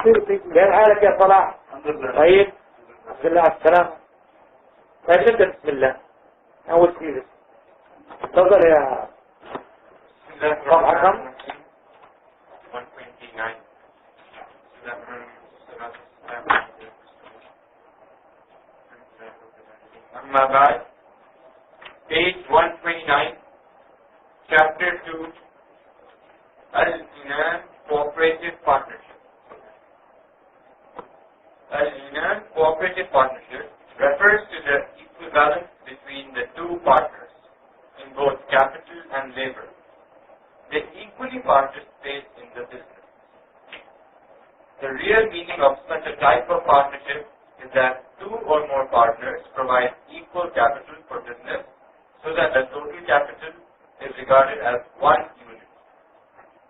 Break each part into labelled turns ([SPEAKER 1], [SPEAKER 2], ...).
[SPEAKER 1] كيف حالك يا صلاح؟ طيب بسم الله على السلامة. طيب نبدأ بسم الله. أول شيء تفضل يا صفحة كم؟
[SPEAKER 2] 129. أما بعد, page 129, chapter 2, Al-Inan Cooperative Partnership. Al-Inan Cooperative Partnership refers to the equivalence between the two partners in both capital and labor. They equally participate in the business. The real meaning of such a type of partnership is that two or more partners provide equal capital for business so that the total capital is regarded as one unit.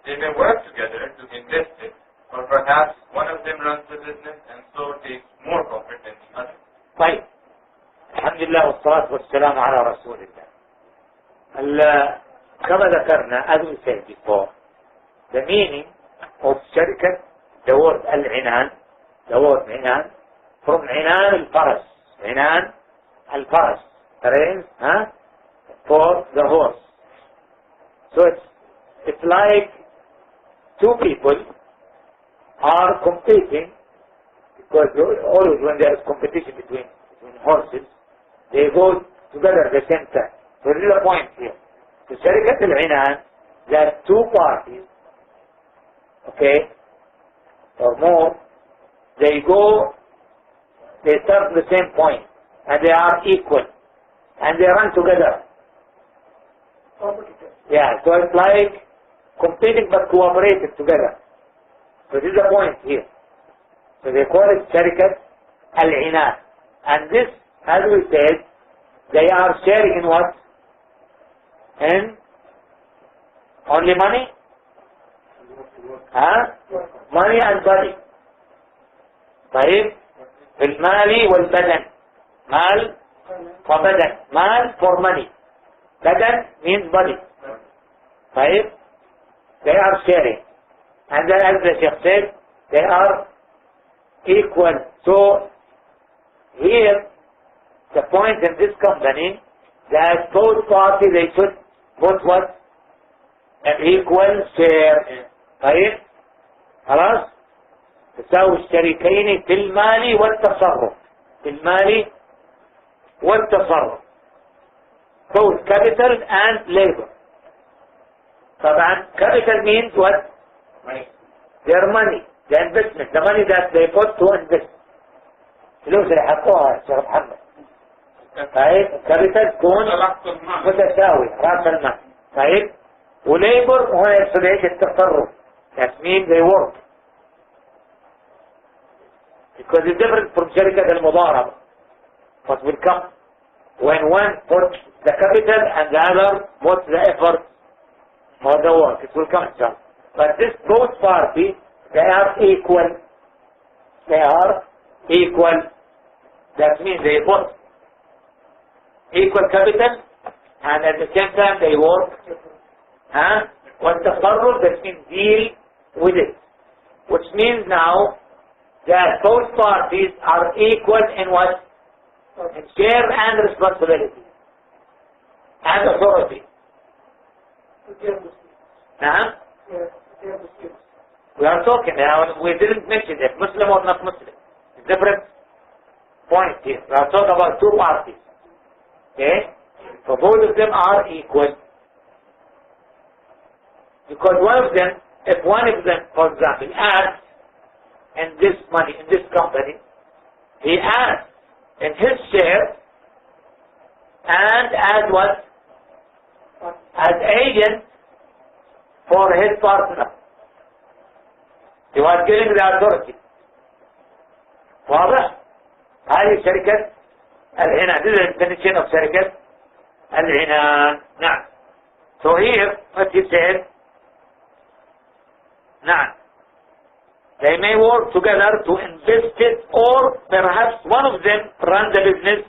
[SPEAKER 2] They may work together to invest it, or perhaps one of them runs the business and so takes more profit than the other.
[SPEAKER 1] طيب الحمد لله والصلاة والسلام على رسول الله. كما ذكرنا as we said before, the meaning of شركة, the word العنان, the word عنان from عنان الفرس, عنان الفرس, reins, for the horse. So it's like two people are competing, because always when there is competition between horses, they go together at the same time. So this is the point here. So شركة العنان, there are two parties, okay, or more, they start the same point, and they are equal, and they run together. Yeah, so it's like competing but cooperating together. So this is the point here. So they call it شركة العنان. And this, as we said, they are sharing in what? In only money? Money and body. طيب في المال والبدن. مال وبدن. مال for money. بدن means body. طيب they are sharing. And then as the Sheikh said, they are equal. So here the point in this company that both parties they should put what? An equal share. طيب خلاص تساوي الشريكين في المال والتصرف. في المال والتصرف. Both capital and labor. طبعا capital means what? Money. Their money, the investment, the money that they put to invest. فلوس اللي حطوها يا شيخ محمد. طيب capital تكون متساوي رأس المال. طيب وليبر هو يقصد ايش؟ التصرف. That means they work. Because it's different from شركة المضاربة. What will come when one puts the capital and the other puts the effort for the work. It will come inshallah. But this both parties, they are equal. They are equal. That means they put equal capital and at the same time they work. والتصرف, that means deal with it. Which means now that both parties are equal in what? In share and responsibility. And authority. We are talking now, we didn't mention it, Muslim or not Muslim. It's different point here. We are talking about two parties. Okay? So both of them are equal. Because one of them, if one of them, for example, adds in this money, in this company, he adds in his share and as what? As agent for his partner. He was giving the authority. واضح؟ هذه شركة العنان. This is the definition of شركة العنان. نعم. So here, what he said, نعم. They may work together to invest it, or perhaps one of them runs the business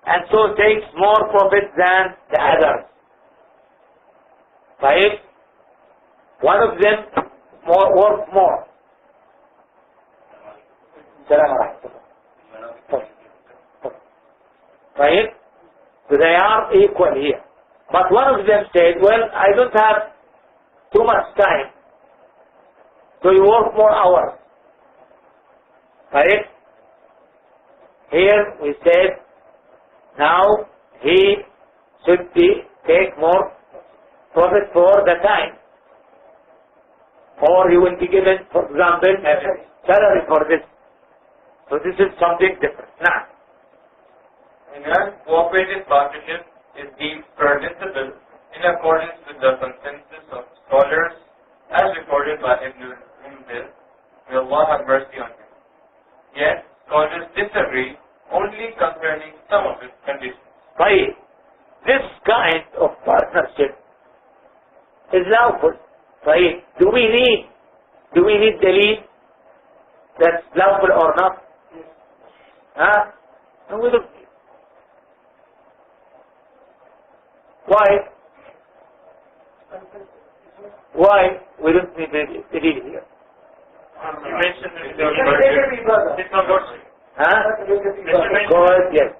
[SPEAKER 1] and so takes more profit than the others. Right? One of them works more. السلام ورحمة الله. Right? So they are equal here. But one of them said, well, I don't have too much time, so you work more hours. Right? Here we said, now he should take more profit for the time. Or he will be given, for example, salary for this. So this is something different. Now,
[SPEAKER 2] In a cooperative partnership is deemed permissible in accordance with the consensus of scholars as recorded by Ibn al-Munzir. May Allah have mercy on him. Yet, scholars disagree only concerning some of its conditions.
[SPEAKER 1] طيب, this kind of partnership is lawful. طيب, do we need dalil that's lawful or not? Huh? No, we don't. Why? Why we don't need dalil here?
[SPEAKER 2] You mentioned it's not worship.
[SPEAKER 1] ها؟ Because yes.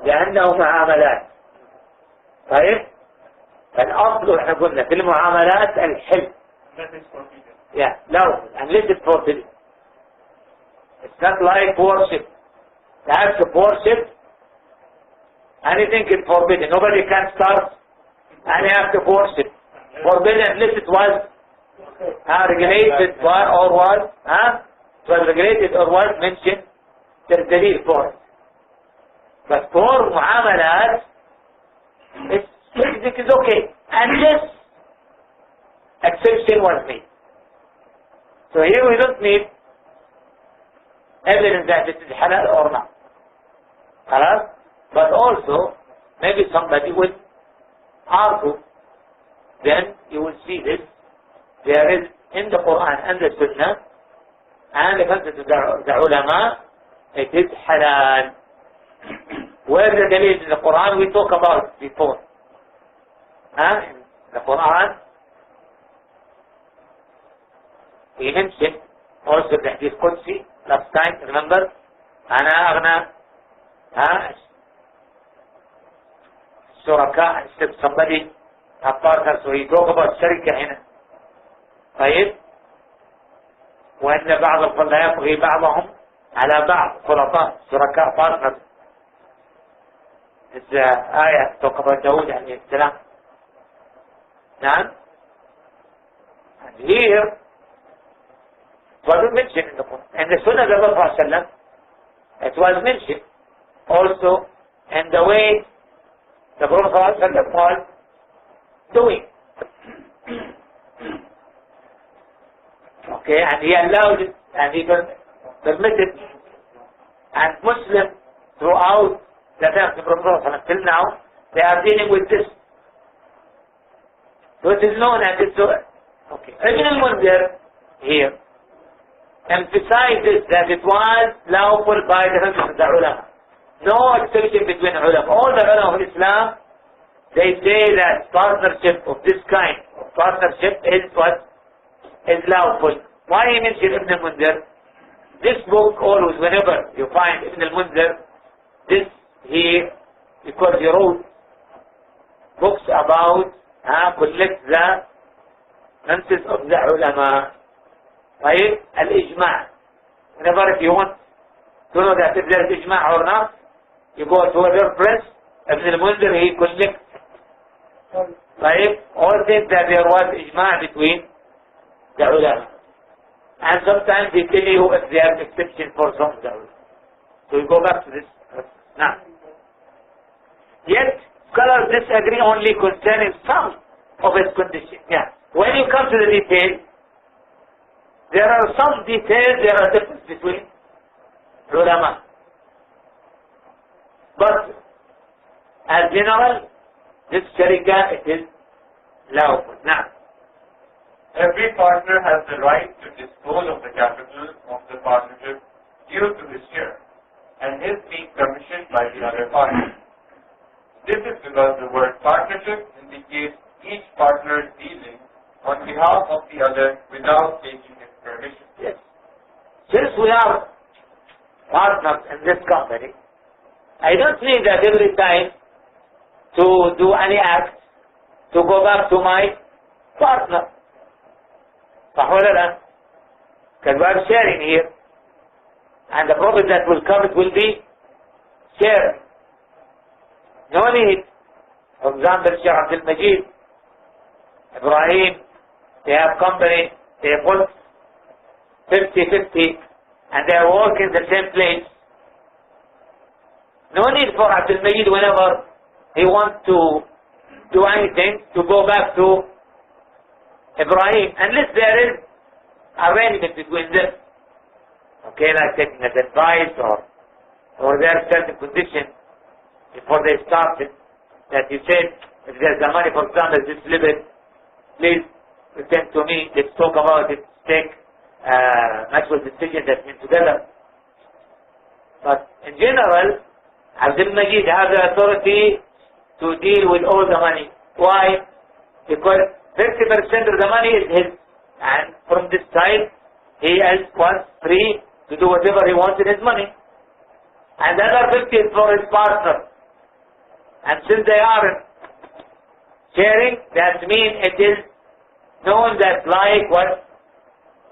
[SPEAKER 1] لأنه معاملات. طيب؟ فالأصل احنا قلنا في المعاملات الحل. Yeah, no, unless it's forbidden. It's not like worship. The act of worship, anything is forbidden. Nobody can start any act of worship. Forbidden unless it was regulated by or was regulated or was mentioned. There's dalil for it. But for muamalat, it is okay unless exception was made. So here we don't need evidence that it is halal or not. Halal? But also, maybe somebody will argue, then you will see this. There is in the Quran and the Sunnah, and the concept of the ulama, it is halal. Where the dalil in the Quran we talk about before. In the Quran, we mentioned also the Hadith Qudsi last time, remember? أنا أغنى شركاء, instead somebody a partner, so he talk about شركة هنا. طيب, وأن بعض الخلفاء يطغي بعضهم على بعض, خلطاء شركاء partners. It's آية talk about داود عليه السلام. نعم. And here it wasn't mentioned in the Quran. And the Sunnah of the Prophet ﷺ, it was mentioned also in the way the Prophet ﷺ was doing. Okay, and he allowed it and he permitted. And Muslims throughout the time of the Prophet ﷺ till now, they are dealing with this. So it is known as it's okay. Ibn al-Munzir here emphasizes that it was lawful by the ulama. No exception between ulama. All the ulama of Islam, they say that partnership of this kind of partnership is what is lawful. Why he mentioned Ibn al-Munzir? This book always, whenever you find Ibn al-Munzir, this he, because he wrote books about collect the consensus of the ulama. طيب, الإجماع. Whenever if you want to know that if there is إجماع or not, you go to a reference. Ibn al-Munzir, he collects. طيب, all things that there was إجماع between the ulama. And sometimes they tell you if there is exception for some of the ulama. So you go back to this. Now, yet scholars disagree only concerning some of its conditions. Yeah. When you come to the detail, there are some details, there are differences between ulama. But as general, this sharika, it is lawful. Now,
[SPEAKER 2] every partner has the right to dispose of the capital of the partnership due to his share, and his being commissioned by the other party. This is because the word partnership indicates each partner dealing on behalf of the other without taking his permission.
[SPEAKER 1] yes. Since we are partners in this company, I don't need that every time to do any act to go back to my partner. صح ولا لا? Because we are sharing here, and the profit that will come, it will be shared. No need. For example, Sheikh Abdul Majid, Ibrahim, they have company, they put 50-50, and they are working the same place. No need for Abdul Majid whenever he wants to do anything to go back to Ibrahim, unless there is arrangement between them. Okay, like taking an advice or there are certain conditions before they started that you said, if there's the money, for example, this limit, please return to me, let's talk about it, take mutual decision that means together. But in general, Abdul Majid has the authority to deal with all the money. Why? Because 50% of the money is his, and from this side, he was free to do whatever he wants with his money. And the other 50 is for his partner. And since they are sharing, that means it is known that like what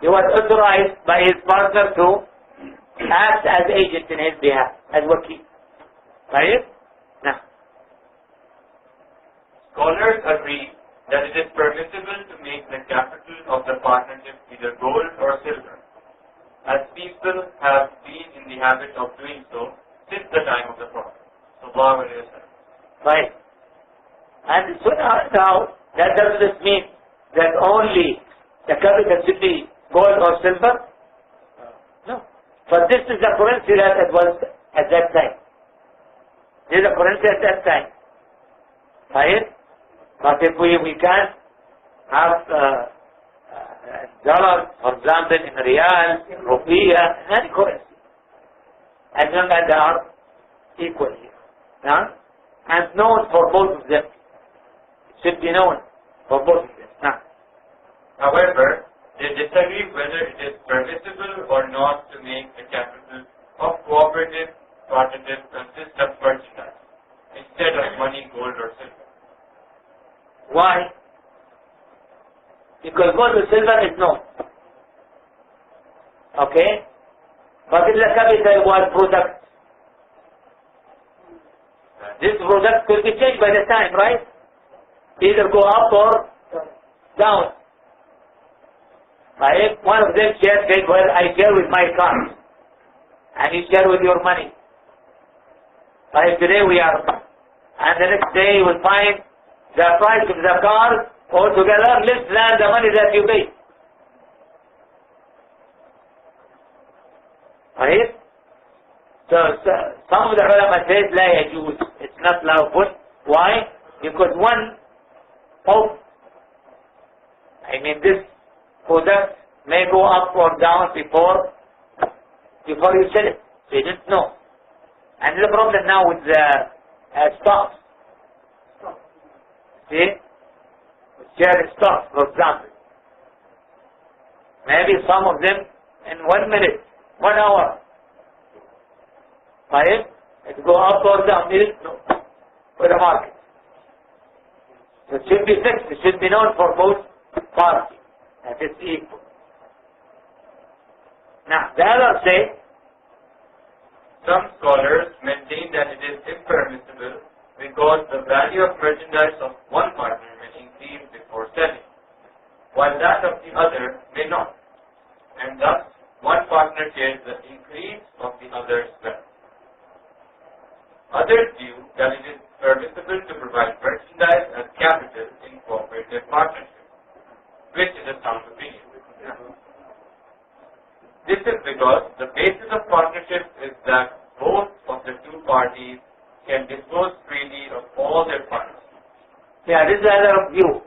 [SPEAKER 1] he was authorized by his partner to act as agent in his behalf, as wakil. Right? Now.
[SPEAKER 2] Scholars agree that it is permissible to make the capital of the partnership either gold or silver, as people have been in the habit of doing so since the time of the Prophet.
[SPEAKER 1] Right. And so now, that doesn't mean that only the capital should be gold or silver. No. But this is the currency that it was at that time. This is the currency at that time. Right? But if we can have dollars, for example, in riyal, in rupiah, in any currency, as long as they are equal here. Now, and known for both of them. It should be known for both of them. Now.
[SPEAKER 2] However, they disagree whether it is permissible or not to make the capital of cooperative partnership consist of merchandise instead of money, gold, or silver.
[SPEAKER 1] Why? Because gold or silver is known. Okay? But in the capital was product. This product could be changed by the time, right? Either go up or down. Right? One of them shares, well, I share with my car. And you share with your money. Right? Today we are, and the next day you will find the price of the car altogether less than the money that you pay. Right? So some of the ulama says, لا يجوز. It's not lawful. Why? Because one of, this product may go up or down before you sell it. So you didn't know. And the problem now with the stocks. See? Share stocks, for example. Maybe some of them in 1 minute, 1 hour. Right? It go up or down. No. For the market. So it should be fixed. It should be known for both parties. That it's equal. Now, the others say,
[SPEAKER 2] some scholars maintain that it is impermissible because the value of merchandise of one partner may increase before selling, while that of the other may not, and thus one partner shares the increase of the other's wealth. Others view that it is permissible to provide merchandise as capital in cooperative partnership, which is a sound opinion. This is because the basis of partnership is that both of the two parties can dispose freely of all their funds.
[SPEAKER 1] yeah, this is another view.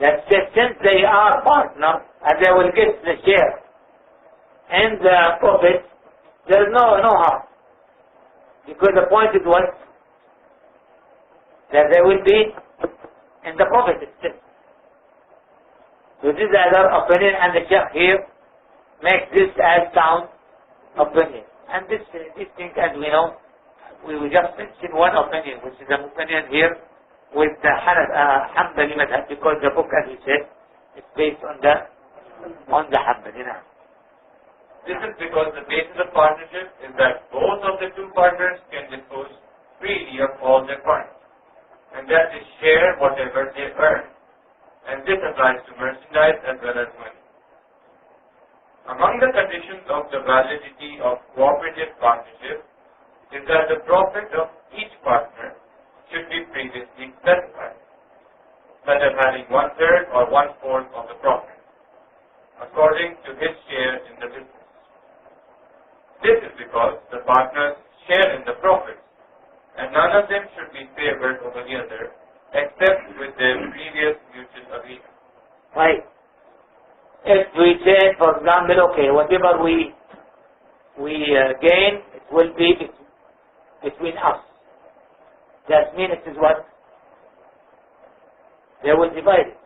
[SPEAKER 1] That since they are partners and they will get the share and the profit, there is no harm. Because the point is what? That they will be in the profit itself. So this is the other opinion, and the Sheikh here makes this as sound opinion. And this thing, as we know, we will just mention one opinion, which is an opinion here with the Hanbali madhab, because the book, as we said, is based on the Hanbali.
[SPEAKER 2] This is because the basis of partnership is that both of the two partners can dispose freely of all their funds, and that they share whatever they earn, and this applies to merchandise as well as money. Among the conditions of the validity of cooperative partnership is that the profit of each partner should be previously specified, such as having 1/3 or 1/4 of the profit, according to his share in the business. This is because the partners share in the profits, and none of them should be favored over the other, except with their previous mutual agreement.
[SPEAKER 1] Right. If we say, for example, okay, whatever we gain, it will be between us. That means it is what? They will divide it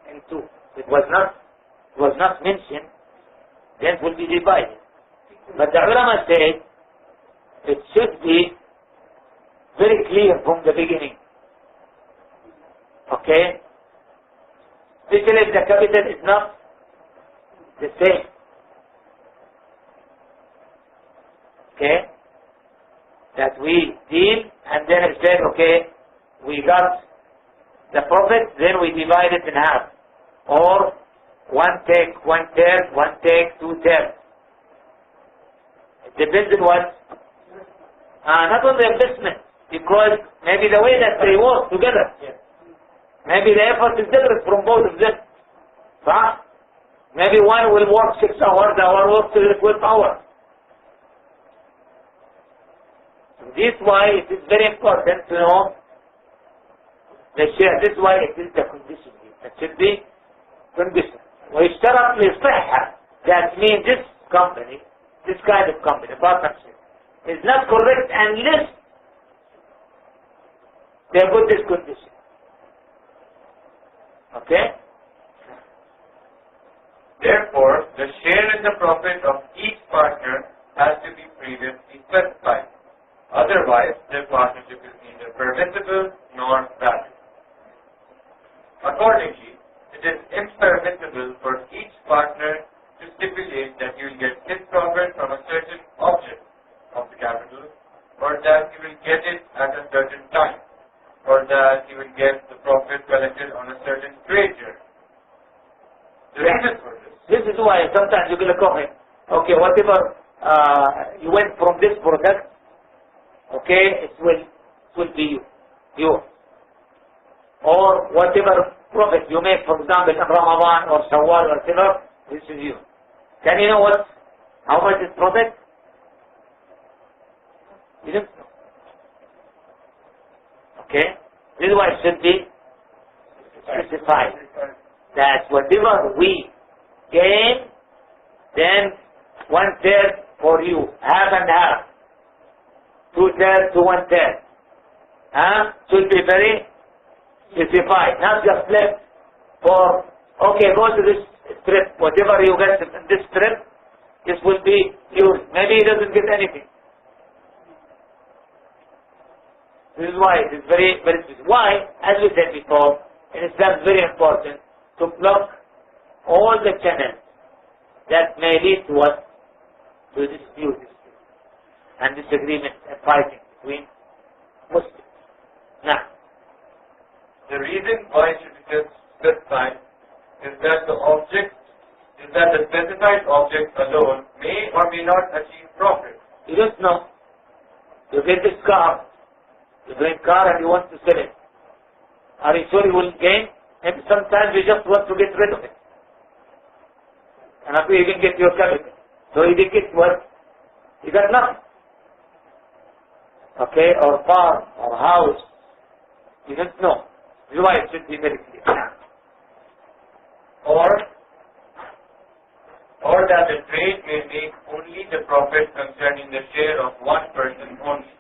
[SPEAKER 1] in two. It was not mentioned, then it will be divided. But the ulama said it should be very clear from the beginning. Okay? Especially if the capital is not the same. Okay? That we deal and then it said, okay, we got the profit, then we divide it in half. Or one take 1/3, one take 2/3. It depends on what? Not on the investment, because maybe the way that they work together, maybe the effort is different from both of them. Maybe one will work 6 hours, the other works 12 hours. This is why it is very important to know the share. This is why it is the condition. It should be condition. ويشترط للصحة. That means this company, this kind of company, partnership, is not correct unless they put this condition. Okay?
[SPEAKER 2] Therefore, the share in the profit of each partner has to be previously specified. Otherwise, their partnership is neither permissible nor valid. Accordingly, it is impermissible for each partner to stipulate that he will get his profit from a certain object of the capital, or that he will get it at a certain time, or that he will get the profit collected on a certain trade journey. The reason for
[SPEAKER 1] this is why sometimes you will comment, okay, whatever you went from this product, okay, it will be you. Or whatever profit you make, for example, in Ramadan or Shawwal or whatever, this is you. Can you know how much is profit? You don't know. Okay? This is why it should be specified. That whatever we gain, then 1/3 for you, half and half, 2/3 to 1/3. Should be very specified, not just left for, okay, go to this trip, whatever you get in this trip, this will be yours. Maybe he doesn't get anything. This is why it is very, very specific. Why? As we said before, it is very important to block all the channels that may lead to what? To dispute and disagreement and fighting between Muslims. Now,
[SPEAKER 2] the reason why it should be specified is that the specified object alone may or may not achieve profit.
[SPEAKER 1] you don't know. You get this car, you bring car and you want to sell it. Are you sure you will gain? Maybe sometimes you just want to get rid of it. And after you can get your capital. So you didn't get what? You got nothing. Okay, or farm, or house. You don't know. This is why it should be very clear.
[SPEAKER 2] Or that the trade may make only the profit concerning the share of one person only.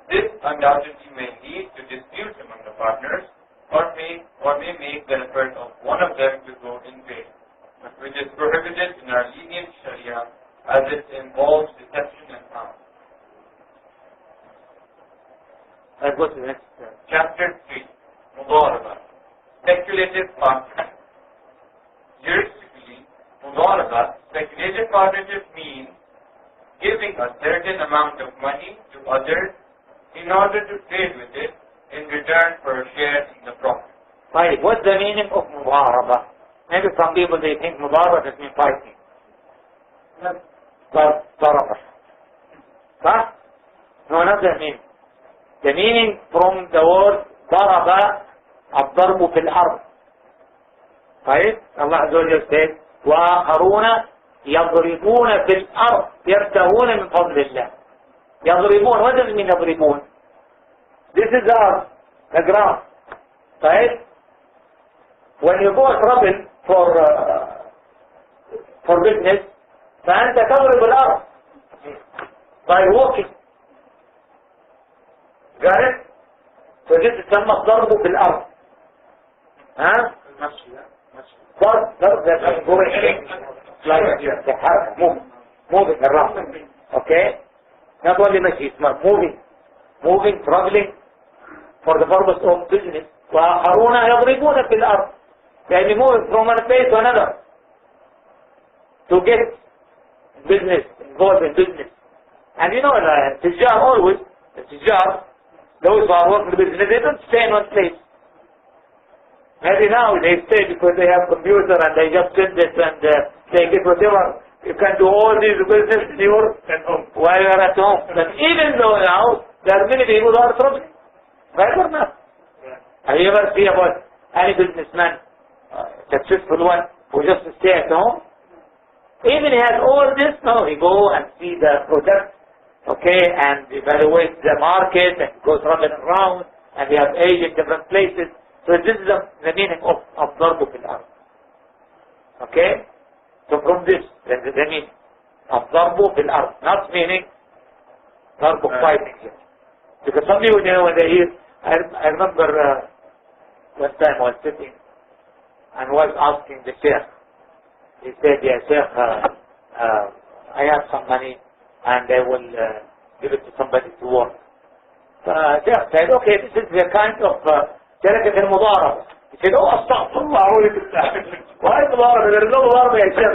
[SPEAKER 2] This undoubtedly may lead to disputes among the partners, or may make the effort of one of them to go in vain, which is prohibited in our lenient Sharia, as it involves deception
[SPEAKER 1] Let's go to the next.
[SPEAKER 2] Chapter 3, Mudaraba, speculative partnership. Juristically, Mudaraba, speculative partnership means giving a certain amount of money to others in order to trade with it in return for a share in the profit.
[SPEAKER 1] Right. What's the meaning of Mudaraba? Maybe some people they think Mudaraba just means fighting. Daraba. Huh? No, not the meaning. The meaning from the word Daraba, الضرب في الأرض. Right? Allah Azza wa Jalla said, وآخرون يضربون في الأرض يبتغون من فضل الله. يضربون. What does it mean يضربون? This is the earth, the ground. Right? When you go travel for business, فأنت تضرب الأرض by walking. Got it? So this is تسمى الضرب في الأرض. ها؟ ضرب that going like the حركة moving around. Okay? Not only مشي, it's moving, traveling for the purpose of business. وآخرون يضربون في الأرض. They move from one place to another to get business, involved in business. And you know, Tijar always, those who are working in business, they don't stay in one place. Maybe now they stay because they have computer and they just send it and they get whatever. You can do all these business while you are at home. But even though now, there are many people who are struggling. Right or not? Have you ever seen about any businessman, successful one, who just stay at home? Even he has all this, no, he go and see the product, okay, and evaluate the market and go traveling around, and they have age in different places. So this is the meaning of ضرب في الأرض. Okay? So from this, the meaning of ضرب في الأرض, not meaning ضرب fighting here. Because some people, when they hear, I remember one time I was sitting and was asking the Sheikh. He said, yeah, Sheikh, I have some money and I will give it to somebody to work. Sheikh said, okay, this is the kind of شركة المضاربة. He said, oh, astaghfirullah, why المضاربة? There is no مضاربة يا Sheikh.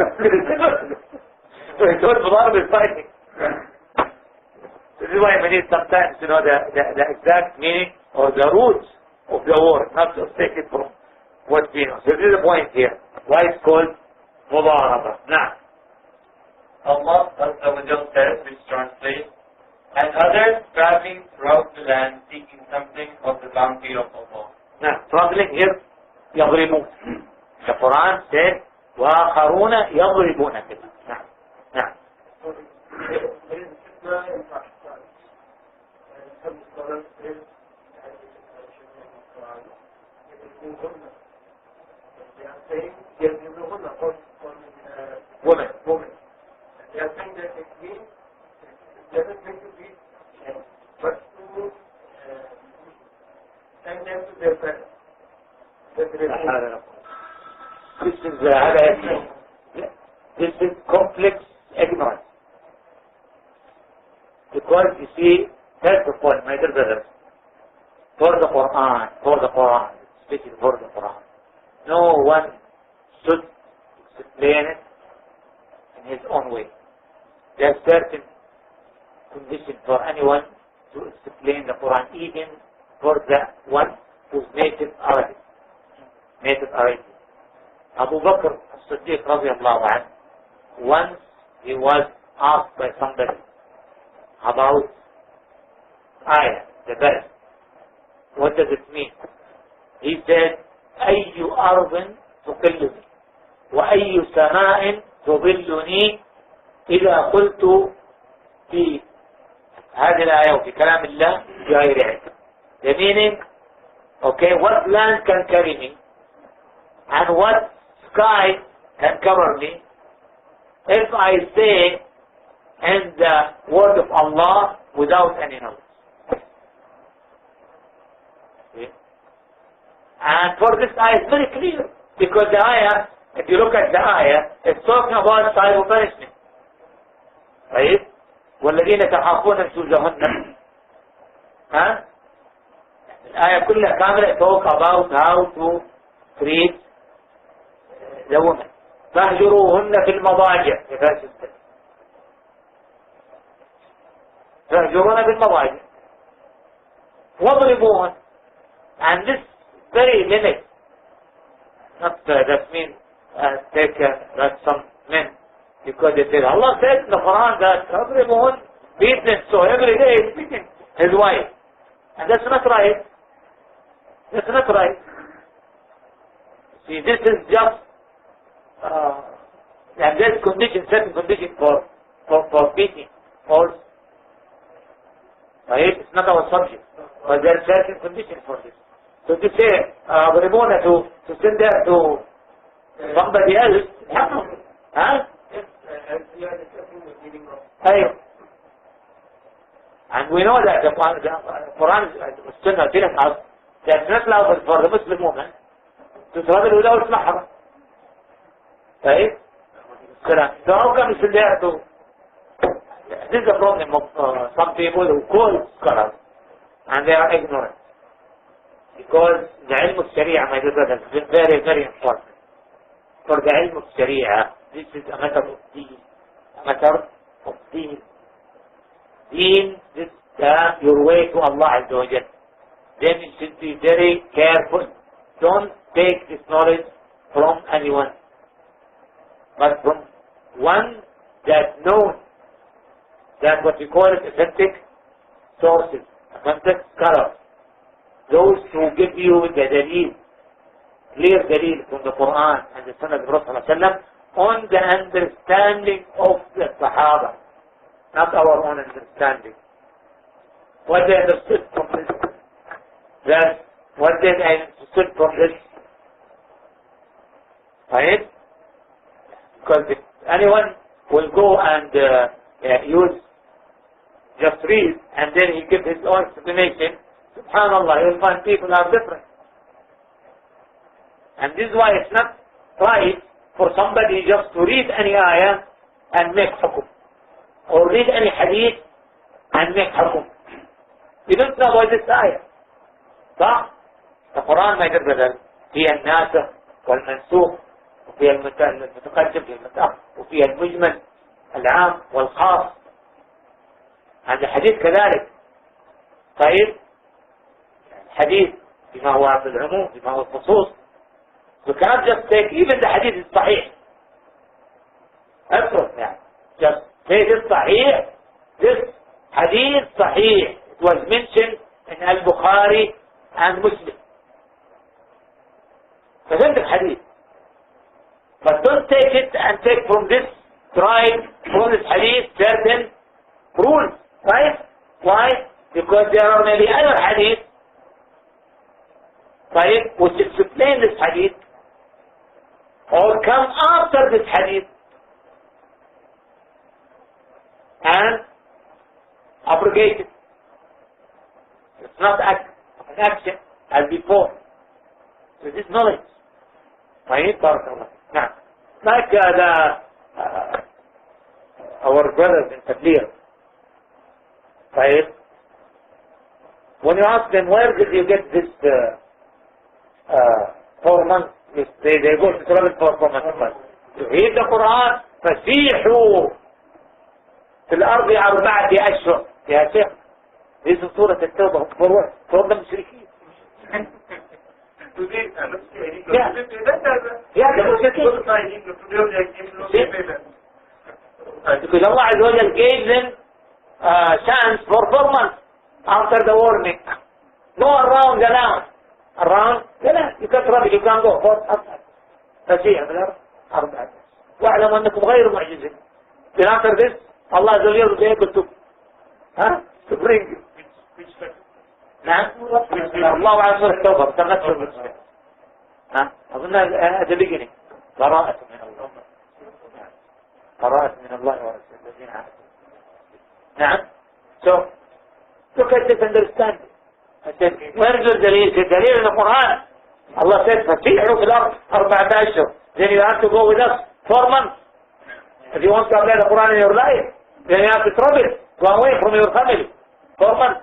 [SPEAKER 1] So he told مضاربة is fighting. This is why we need sometimes to know the exact meaning or the roots of the word, not just take it from what we know. So this is the point here. Why it's called مضاربة. Now,
[SPEAKER 2] Allah Azza wa Jal says, which translates, and others traveling throughout the land seeking something of the bounty of Allah.
[SPEAKER 1] now traveling here, يضربون. The Quran said, وآخرون يضربون في الأرض. نعم. نعم. Women.
[SPEAKER 3] They are saying that it means it doesn't mean to be, but to send them to their parents.
[SPEAKER 1] This is complex ignorance. Because you see, first of all, my dear brothers, for the Quran, speaking for the Quran, no one should explain it in his own way. There are certain conditions for anyone to explain the Quran, even for the one who's native Arabic. Abu Bakr as-Siddiq radiallahu anhu, once he was asked by somebody about ayah, the verse. What does it mean? He said, أي أرض تقلني وأي سماء تظلني إذا قلت في هذه الآية وفي كلام الله بغير علم. The meaning, okay, what land can carry me and what sky can cover me if I say in the word of Allah without any knowledge. Okay. And for this ayah it's very clear, because the ayah, if you look at the ayah, it's talking about type of punishment. Right? وَالَّذِينَ تَخَافُونَ نُشُوزَهُنَّ. Huh? الآية كلها كاملة talk about how to treat the women. فاهجروهن في المضاجع. فاهجروهن في المضاجع واضربوهن. And this very limit, not that means take that some men, because they said Allah said in the Quran that واضربوهن, beat them, so every day he's beating his wife, and that's not right. That's not right. See, this is just and there's condition, certain condition for beating also. Right? It's not our subject, but there are certain conditions for this. So to say, Ramona to send that to somebody else, huh?
[SPEAKER 3] As we are discussing the meaning of.
[SPEAKER 1] And we know that the Quran is telling us that it's not allowed for the Muslim woman to travel without mahram. Right? So how come it's there to... This is the problem of some people who call scholars and they are ignorant. Because the ilm of Sharia, my dear brothers, is very, very important. For the ilm of Sharia, this is a matter of deen. A matter of deen. Deen is your way to Allah Azza wa Jal. Then you should be very careful. Don't take this knowledge from anyone, but from one that knows that what we call it authentic sources, authentic scholars. Those who give you the dalil, clear dalil from the Quran and the Sunnah of the Prophet ﷺ on the understanding of the Sahaba, not our own understanding. What they understood from this, that what they understood from this, right? Because if anyone will go and use, just read, and then he gives his own explanation, subhanallah, you'll find people are different. And this is why it's not right for somebody just to read any ayah and make hukum, or read any hadith and make hukum. You don't know about this ayah. صح؟ القرآن ما يقدر فيها الناسخ والمنسوخ وفيها المتقدم فيها المتأخر وفيها المجمل العام والخاص. هذا الحديث كذلك. طيب الحديث بما هو في العموم بما هو الخصوص. You cannot just take even the hadith is صحيح. أفرض يعني just take it صحيح. This hadith صحيح. It was mentioned in Al-Bukhari and Muslim. فهمت الحديث. But don't take it and take from this tribe, from this hadith, certain rules. Right? Why? Because there are many other hadith, right, which explain this hadith, or come after this hadith, and abrogate it. It's not an action as before. So this knowledge. Right? Barakallah. Now, like our brothers in Tabligh, right? When you ask them, where did you get this 4 months? They go to travel for 4 months. You read the Quran, فَسِيحُوا في الأرض 4 أشهر. يا شيخ this is سورة التوبة for the مشركين. Because Allah Azza wa Jal gave them chance for 4 months after the warning. Go around the land. Around the land. You can't travel, you can't go. فسيح في الأرض 4 أشهر. واعلم أنكم غير معجزين. Then after this, Allah Azza wa Jal will be able to, to bring you. نعم الله عز وجل التوبة تغسل المسلم. أظن هذا beginning. براءة من الله. براءة من الله ورسوله الذين عاهدوا. نعم. So look at this understanding. Where is the dalil? The dalil in the Quran. Allah said فسيحوا في الأرض 4 أشهر. Then you have to go with us 4 months. If you want to apply the Quran in your life, then you have to travel, go away from your family 4 months.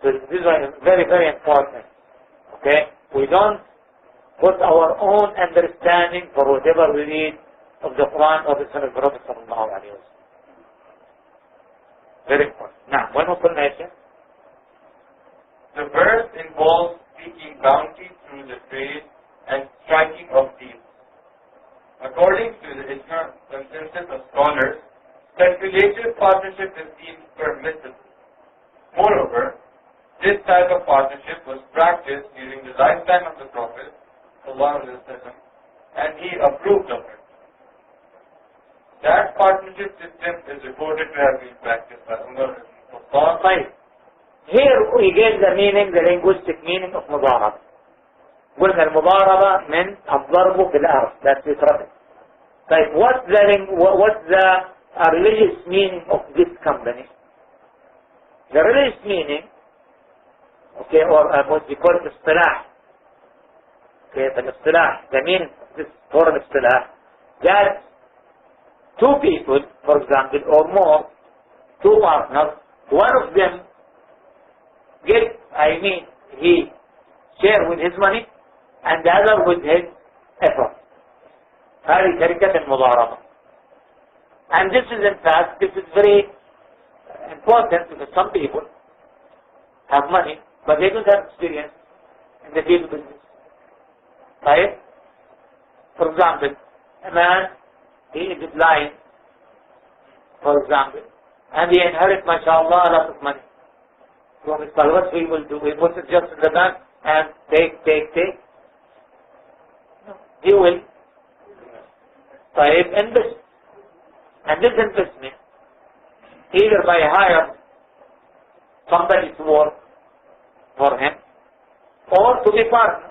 [SPEAKER 1] So this is very, very important. Okay? We don't put our own understanding for whatever we read of the Quran or the Sunnah of the Prophet sallallahu alayhi wa sallam. Very important. Now, when we put nation,
[SPEAKER 2] the verse involves seeking bounty through the trade and striking of deals. According to the consensus of scholars, speculative partnership is deemed permissible. Moreover, this type of partnership was practiced during the lifetime of the Prophet ﷺ, and he approved of it. That partnership system is reported to have been practiced by Umar ibn Khattab.
[SPEAKER 1] Here we get the meaning, the linguistic meaning of مضاربة. قلنا المضاربة من الضرب في الأرض. That's it, right? طيب, what's the religious meaning of this company? The religious meaning, okay, or what we call اصطلاح. Okay, الاصطلاح, the meaning of this foreign اصطلاح, that two people, for example, or more, two partners, one of them he share with his money and the other with his effort. هذه شركة المضاربة. And this is in fact, this is very important because some people have money but they don't have experience in the deal business. Right? For example, a man, he is blind, for example, and he inherits, mashallah, a lot of money. So what he will do? He puts it just in the bank and take. No. He will invest. And this investment, either by hire somebody to work for him, or to be partner.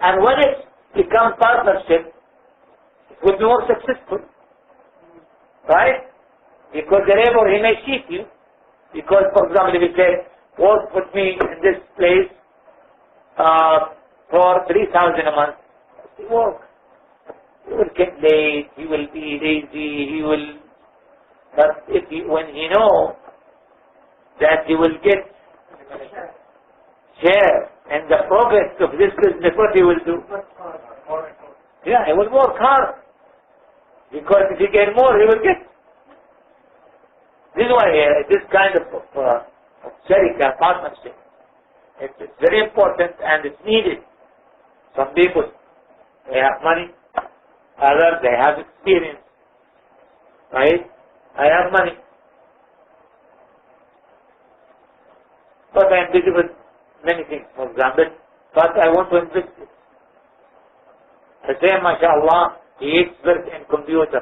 [SPEAKER 1] And when it becomes partnership, it will be more successful. Right? Because the labor, he may cheat you. Because, for example, if you say, work with me in this place for 3,000 a month, he work. He will get late, he will be lazy, but when he knows that he will get share and the profit of this business, what he will do? Yeah, he will work hard. Because if he get more, he will get. This is why this kind of sharika, partnership, it's very important and it's needed. Some people, they have money. Others, they have experience. Right? I have money. But I am busy with many things, for example. But I want to invest it. I say, mashallah, he is expert in computer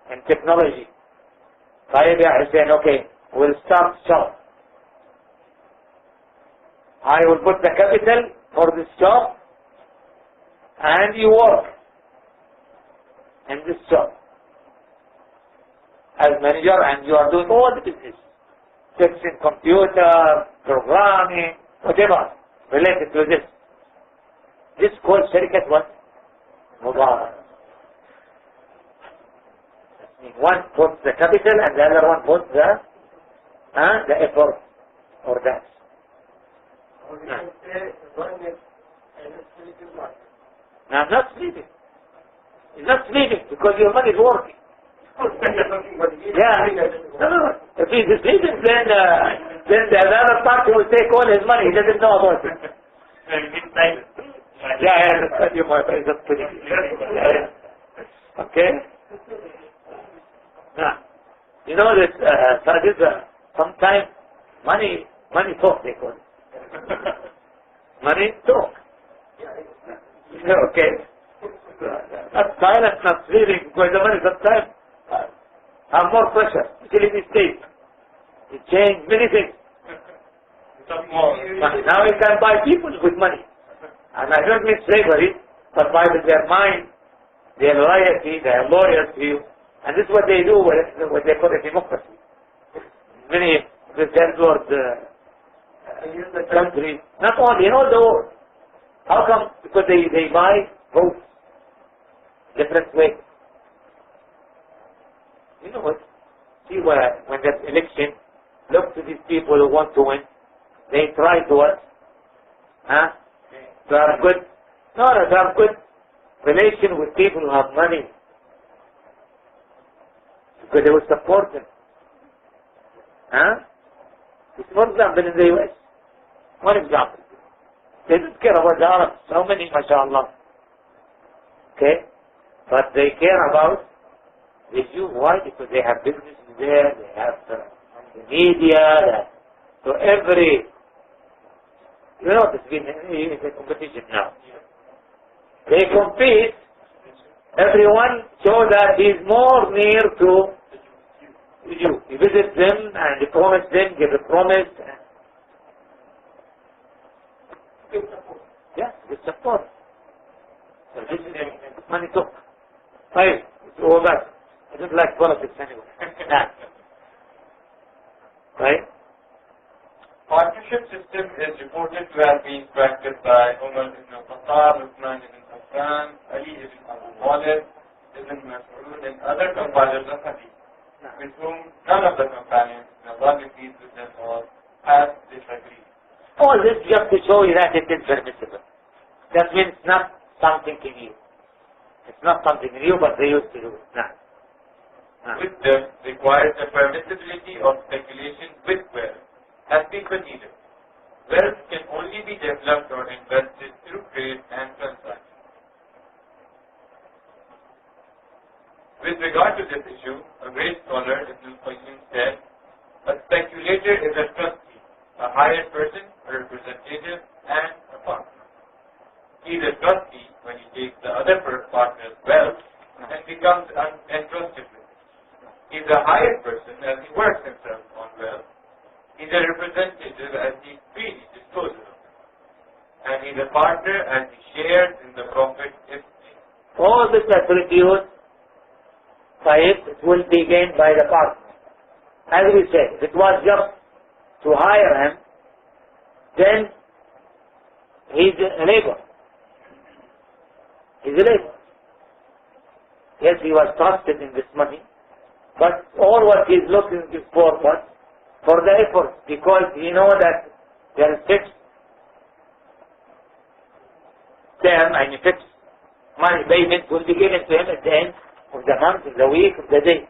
[SPEAKER 1] and technology. I say, okay, we'll start shop. I will put the capital for this shop and you work in this shop as manager and you are doing all the business. Fixing computer, programming, whatever related to this. This called sharikat what? Mubarak. One puts the capital and the other one puts the effort or that.
[SPEAKER 3] Or you can say one is a spiritual one.
[SPEAKER 1] Now I'm not sleeping. It's not sleeping because your money is working. Yeah. No. If he's sleeping, then the other party will take all his money. He doesn't know about it. Yeah, I understand you, my friend. Okay? Now, you know that sometimes money talk, they call it. Money talk. Okay? Not silent, not sleeping, because the money sometimes have more pressure, especially these days. It changed many things. Now you can buy people with money. And I don't mean slavery, but by their mind, their loyalty, their loyalty, and this is what they do, what they call a democracy. Many of the third world countries, not only, in all the world. How come? Because they buy votes different ways. You know what? See when there's election, look to these people who want to win. They try to what? To have good, no, to have good relation with people who have money. Because they will support them. For example, in the US, one example, they don't care about the Arabs. How many, mashallah? Okay? But they care about the Jews. Why? Because they have businesses there, they have the media, so every, there's been a competition now. They compete, everyone shows that he's more near to you. He visits them and he promises them, give a promise. Yeah, with support. So this is money talk. Right, it's all that. I don't like politics anyway. Right?
[SPEAKER 2] Partnership system is reported to have been practiced by Umar ibn Khattab, Uthman ibn Affan, Ali ibn Abu Talib, Ibn Mas'ud, and other compilers of hadith, with whom none of the companions, Allah be pleased with them all, have disagreed.
[SPEAKER 1] All this just to show you that it is permissible. That means not something new. It's not something new, but they used to do it.
[SPEAKER 2] With them requires the permissibility of speculation with wealth, has been considered. Wealth can only be developed or invested through trade and transaction. With regard to this issue, a great scholar, Ibn al-Qayyim, said, a speculator is a trustee, a hired person, a representative, and a partner. He is a trustee when he takes the other partner's wealth and becomes entrusted with it. He is a hired person as he works himself on wealth. He is a representative as he freely disposes of it. And he is a partner as he shares in the profit if made.
[SPEAKER 1] All this has reduced, it will be gained by the partner. As we said, if it was just to hire him, then he's a labor. He's a labor. Yes, he was trusted in this money, but all what he's looking for what? For the effort, because he knows that there is fixed term and fixed money payment will be given to him at the end of the month, of the week, of the day.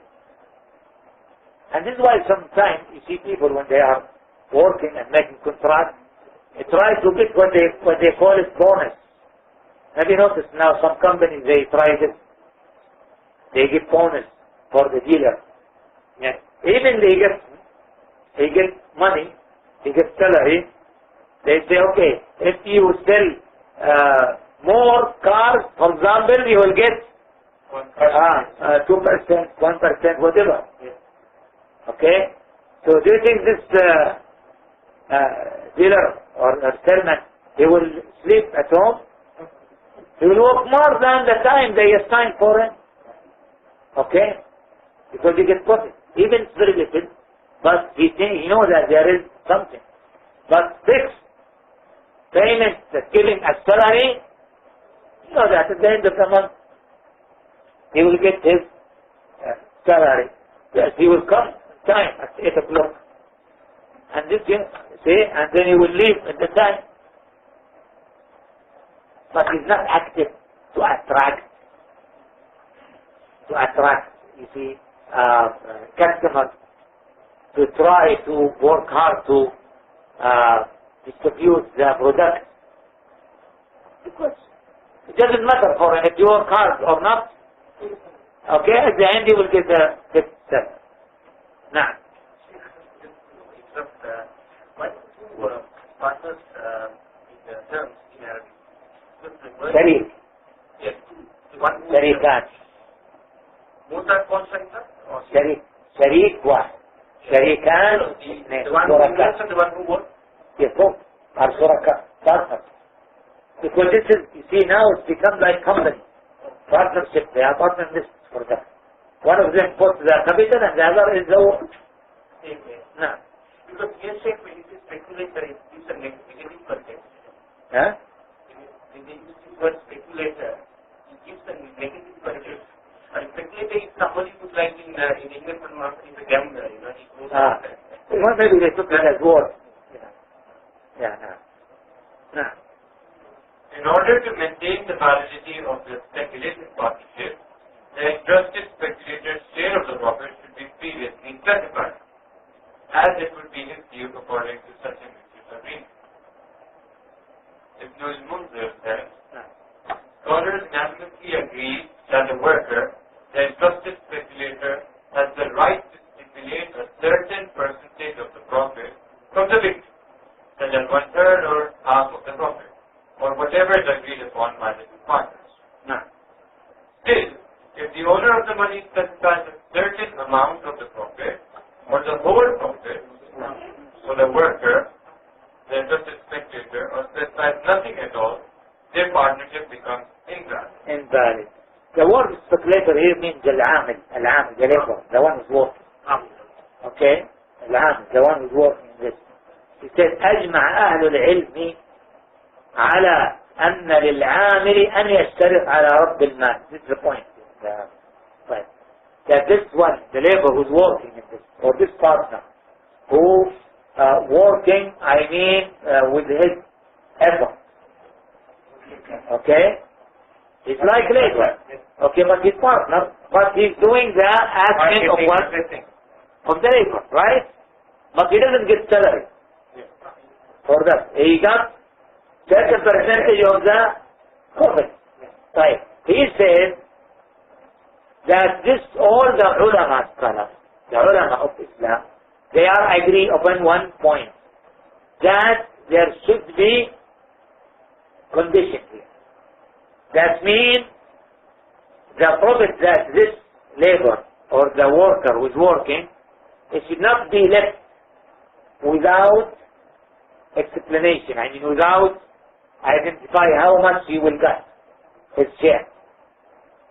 [SPEAKER 1] And this is why sometimes you see people when they are working and making contracts, they try to get what they call it bonus. Have you noticed now some companies they try this? They give bonus for the dealer. Yeah. Even they get money, they get salary. They say, okay, if you sell more cars, for example, you will get 2%, 1%, whatever. Okay? So do you think this dealer or salesman, he will sleep at home? He will work more than the time they assign for him. Okay? Because he gets profit. Even it's very little, but he knows that there is something. But fixed payment, giving a salary, you know that at the end of the month, he will get his salary. Yes, he will come time at 8 o'clock. And this, and then he will leave at the time. But he's not active to attract, you see, customers, to try to work hard to distribute the product. Because it doesn't matter for him if you work hard or not. Okay, at the end you will get the step. Now.
[SPEAKER 3] Why two partners in the terms in Arabic?
[SPEAKER 1] Sharik.
[SPEAKER 3] Yes. One
[SPEAKER 1] Sharikan.
[SPEAKER 3] both are called Sharik or
[SPEAKER 1] Sharik واحد. Sharikan.
[SPEAKER 3] The one who works and the one who works?
[SPEAKER 1] Yes, both are shuraka, partners. Because this is, you see now it's become like company. Partnership, they are partners for that. One of them puts the capital and the other is the work. No.
[SPEAKER 3] Because yes, when it is speculator, it gives a negative context.
[SPEAKER 1] Huh?
[SPEAKER 3] When they use the word speculator, it gives a negative context. And speculator is somebody who's like in investment market is a gambler, he goes out there.
[SPEAKER 1] maybe they took it as work. Yeah, no.
[SPEAKER 2] In order to maintain the validity of the speculative partnership, the entrusted speculator's share of the profit should be previously specified, as it would be his due according to such a mutual agreement. Ibn al-Munzir says, scholars unanimously agree that the worker, the entrusted speculator, has the right to stipulate a certain percentage of the profit from the victim, such as 1/3 or half of the profit, or whatever is agreed upon by the two partners. Still, if the owner of the money specifies a certain amount of the profit, or the whole profit, for the worker, the entrusted speculator, or specifies nothing at all, their partnership becomes invalid.
[SPEAKER 1] The word speculator here means al-amil, the labor, the one who's working. Okay? Al-amil, the one who's working in this. He said, أجمع أهل العلم على أن للعامل أن يشترط على رب المال. This is the point. Right. That this one, the labor who's working in this, or this partner, who working, with his effort. Okay? It's like labor. Okay, but he's partner, but he's doing the action of what? Of the labor, right? But he doesn't get salary for that. He got certain percentage of the profit. Right. He says that this, all the ulama scholars, the ulama of Islam, they are agree upon one point, that there should be condition here. That means the profit that this labor or the worker who is working, it should not be left without explanation. Without identify how much he will get his share.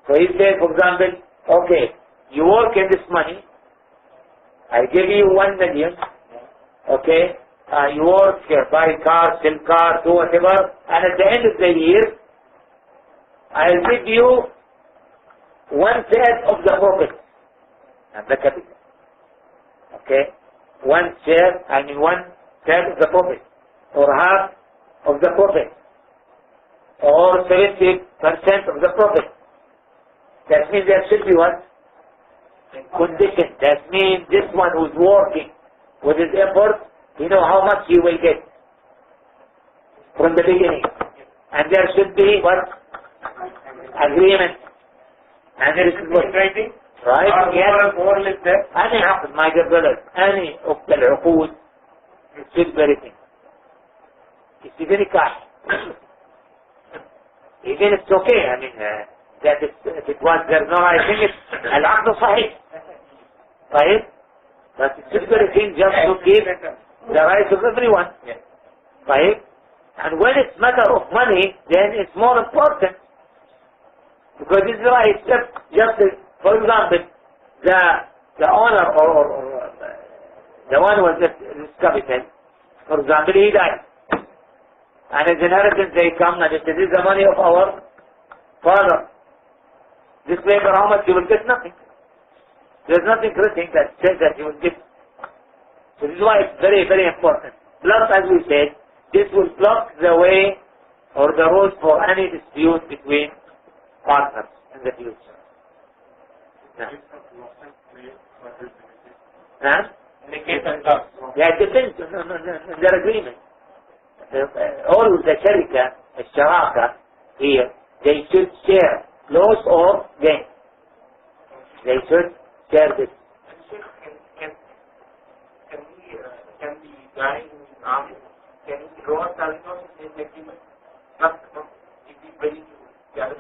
[SPEAKER 1] So he said, for example, okay, you work in this money, I give you 1 million, okay, you work, buy car, sell car, do whatever, and at the end of the year, I'll give you 1/3 of the profit and the capital. Okay, 1/3 of the profit, or half of the profit, or 70% of the profit. That means there should be what? Condition. That means this one who's working with his effort, you know how much he will get from the beginning. And there should be what? Agreement. And there is what? Writing? Right? Yes. More or less there. Any happen, my dear brothers, any of the uqood, it should be written. It's very cash. Even it's okay, that if it was there, no, I think it's al-aqd sahih. Right? But it should be written just to keep the rights of everyone. Right? And when it's matter of money, then it's more important. Because this is why it's just for example, the owner or the one who was this capital, for example, he died. And his inheritance, they come and they say, this is the money of our father. This labor, how much you will get? Nothing. There's nothing written that says that you will get. So this is why it's very, very important. Plus, as we said, this will block the way or the road for any dispute between partners in the future. Yeah. Yeah, it depends on their agreement. All the sharika, الشراكة here, they should share loss or gain. They should share this.
[SPEAKER 3] Can the guy who is armed, can he draw a salary from his agreement?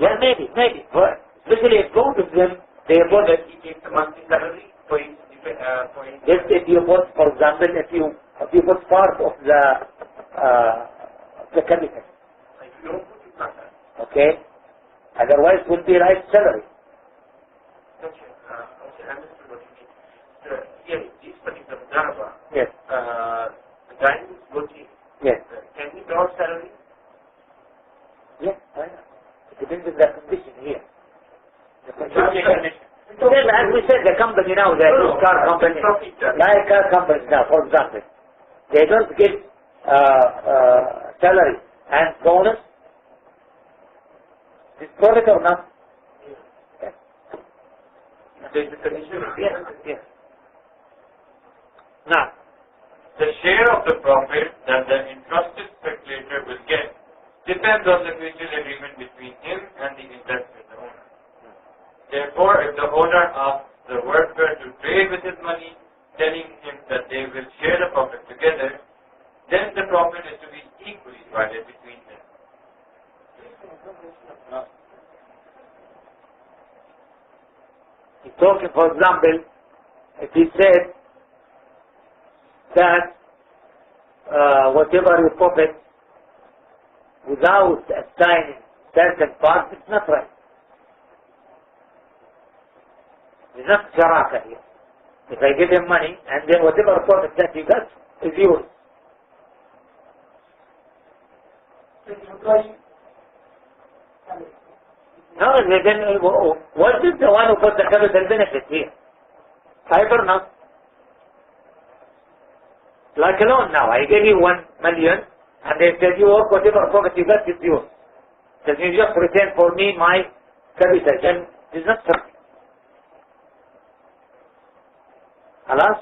[SPEAKER 1] Yeah, maybe. Especially if both of them, they both.
[SPEAKER 3] He takes the monthly salary for his
[SPEAKER 1] Yes, if you put, for example, if you put part of the capital. Okay? Otherwise, it will be right salary.
[SPEAKER 3] Okay, I understood what you mean. Here, this particular Daraba,
[SPEAKER 1] Yes.
[SPEAKER 3] the guy who is working,
[SPEAKER 1] Yes.
[SPEAKER 3] can he draw salary?
[SPEAKER 1] Yes, why not? It depends on the condition here. The condition. Then, as we said, the company now, the car company, like car companies now, for example, they don't give salary and bonus. Is profit or not? Yes. Yes. Yes. Now,
[SPEAKER 2] The share of the profit that the entrusted speculator will get depends on the mutual agreement between him and the investor, the owner. Therefore, if the owner asks the worker to trade with his money, telling him that they will share the profit together, then the profit is to be equally divided between them.
[SPEAKER 1] he's talking, for example, if he said that whatever you profit without assigning certain parts, it's not right. It's not sharaka here. If I give him money and then whatever profit that he got is yours. No, then what is the one who got the capital benefit here? I don't know. Like a loan now, I gave you 1 million and they said you work whatever profit you got is yours. Then you just return for me my capital. Then it's not something. Alas,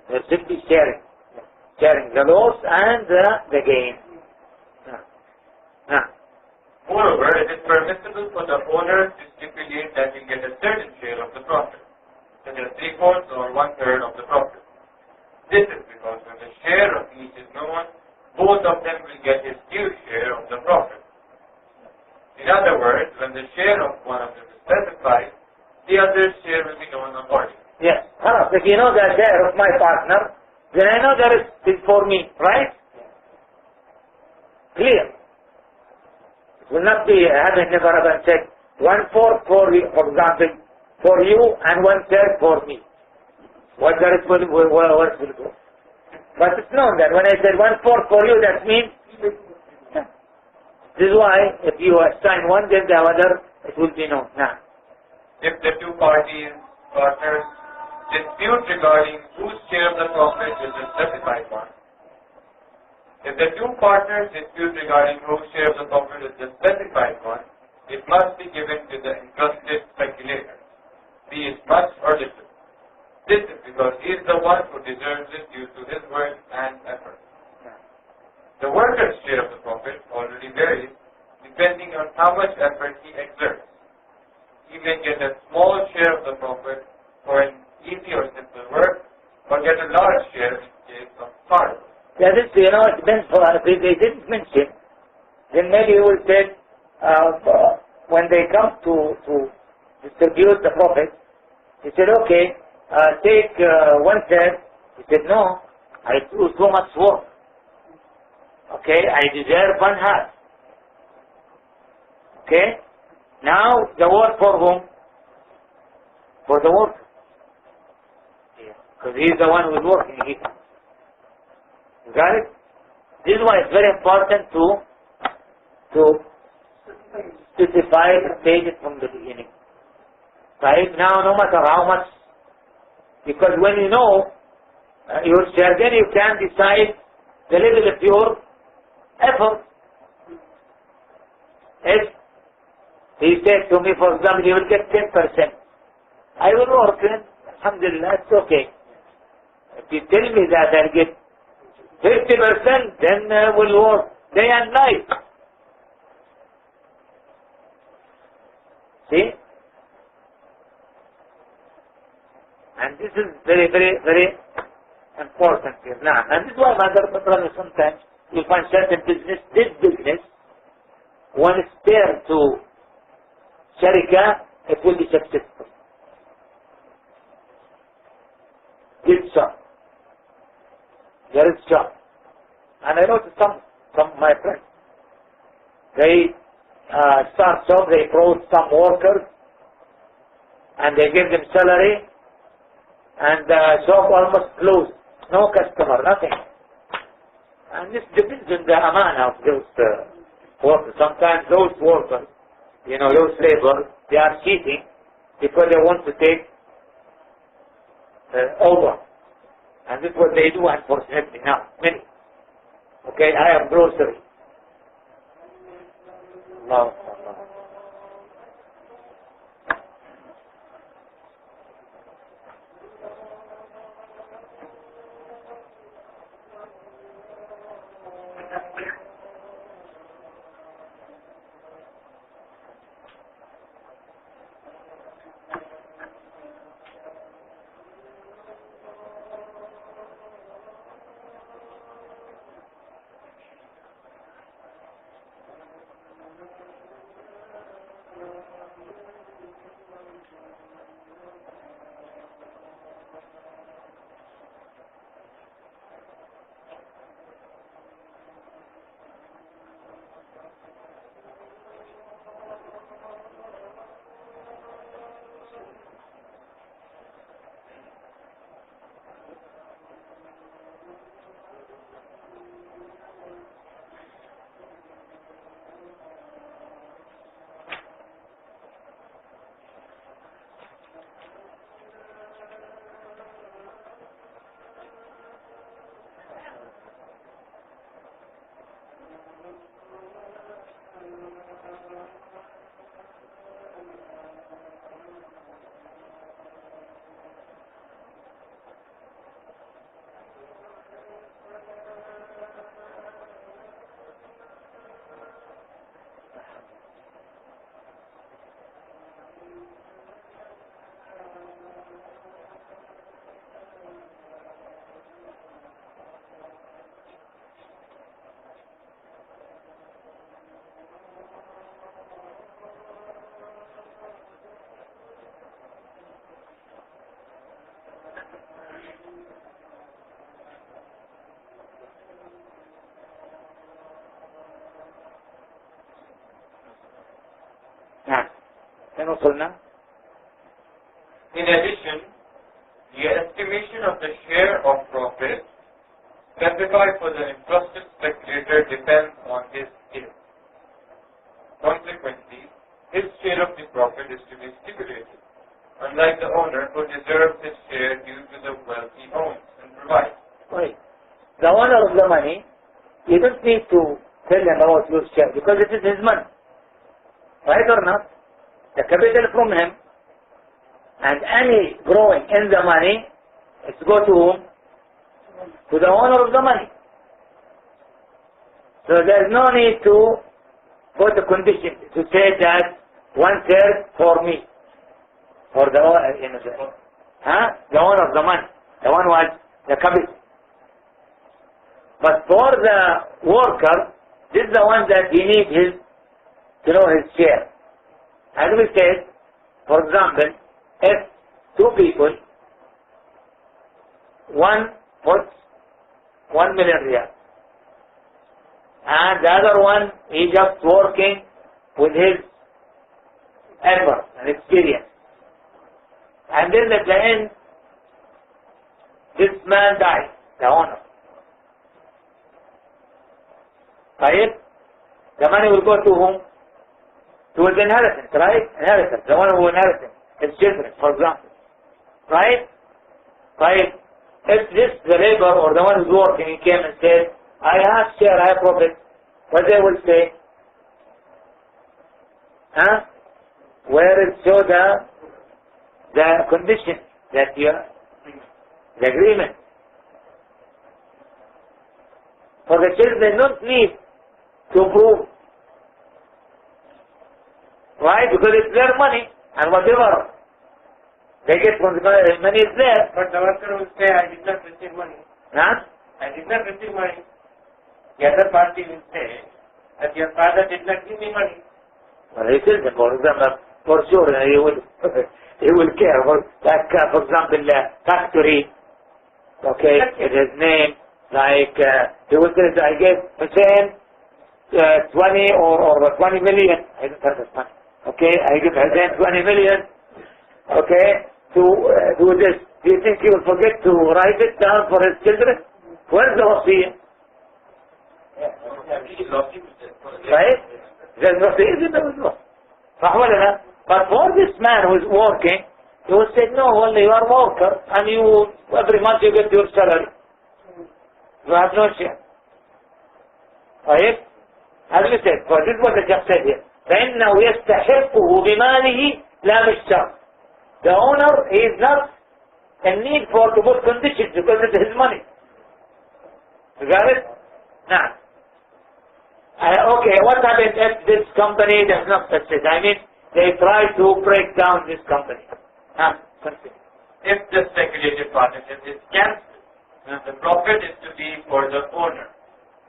[SPEAKER 1] there should be sharing. Sharing the loss and the gain.
[SPEAKER 2] Moreover, it is permissible for the owner to stipulate that he get a certain share of the profit, such as 3/4 or 1/3 of the profit. This is because when the share of each is known, both of them will get his due share of the profit. In other words, when the share of one of them is specified, the other's share will be known accordingly.
[SPEAKER 1] Yes. If you know the share of my partner, then I know the rest is for me, right? Clear. It will not be having never ever said 1/4 for you, for example, for you and 1/3 for me. What the rest will go. But it's known that when I said 1/4 for you, that means this is why if you assign one, then the other it will be known. Now,
[SPEAKER 2] If the two partners dispute regarding whose share of the profit is the specified one, if the two partners dispute regarding whose share of the profit is the specified one, it must be given to the entrusted speculator, be it much or little. This is because he is the one who deserves it due to his work and effort. The worker's share of the profit already varies depending on how much effort he exerts. He may get a small share of the profit for an easy or simple work, or get a large share in case of hard work.
[SPEAKER 1] yeah, this, it depends for us. If they didn't mention, then maybe you will say, when they come to distribute the profit, he said, okay, take 1/3. He said, no, I do so much work. Okay, I deserve 1/2. Okay, now the work for whom? For the worker. Because he is the one who is working here. You got it? This is why it's very important to specify the stages from the beginning. Right now, no matter how much, because when you know your share, then you can decide the level of your effort. If he said to me, for example, you will get 10%, I will work in, alhamdulillah, it's okay. If you tell me that I'll get 50%, then we'll work day and night. See? And this is very, very, very important here. Now, and this is why, my brother, sometimes you find certain business, this business, when it's paired to sharika, it will be successful. This job. There is job. And I noticed some of my friends, they start job, they brought some workers, and they give them salary, and the shop almost closed. No customer, nothing. And this depends on the amana of those workers. Sometimes those workers, those labor, they are cheating, because they want to take over. And this is what they do, unfortunately, now, many. Okay, I have grocery. No. Then وصلنا.
[SPEAKER 2] In addition, the estimation of the share of profit specified for the entrusted speculator depends on his skill. Consequently, his share of the profit is to be stipulated, unlike the owner who deserves his share due to the wealth he owns and provides.
[SPEAKER 1] Right. The owner of the money, you don't need to tell him about your share because it is his money. Right or not? The capital from him, and any growing in the money, it's go to whom? To the owner of the money. So there's no need to put a condition to say that 1/3 for me, for the the owner of the money. The one was the capital. But for the worker, this is the one that he needs his share. As we said, for example, if two people, one puts 1 million riyal, and the other one is just working with his effort and experience. And then at the end, this man dies, the owner. Right? The money will go to whom? To his inheritance, right? Inheritance. The one who inherits his children, for example. Right? Right? If the labor or the one who's working, he came and said, I have share, I have profit, what they will say? Where it show the condition that the agreement. For the children don't need to prove. Right? Because it's their money, and whatever they get from the money is there.
[SPEAKER 3] But the worker will say, I did not receive money. I did not receive money. The other party will say that your father did not give me money.
[SPEAKER 1] Well, he tells them, for example, for sure, he will care. For example, factory, okay, it has name, like, he will say, I gave Hussein 20 or 20 million. I don't understand. Okay, I give Hussein 20 million, okay, to do this. Do you think he will forget to write it down for his children? Where's the wasiyah? Right? There's wasiyah in the Muslim. صح ولا لا؟ But for this man who is working, he will say, no, only you are a worker, and you, every month you get your salary. You have no share. Right? As we said, for this is what I just said here. فإنه يستحقه بماله لا بالشرط. The owner is not in need for to put conditions because it's his money. You got it? Now, okay, what happens if this company does not succeed? I mean, they try to break down this company. Continue.
[SPEAKER 2] If the speculative partnership is cancelled, the profit is to be for the owner,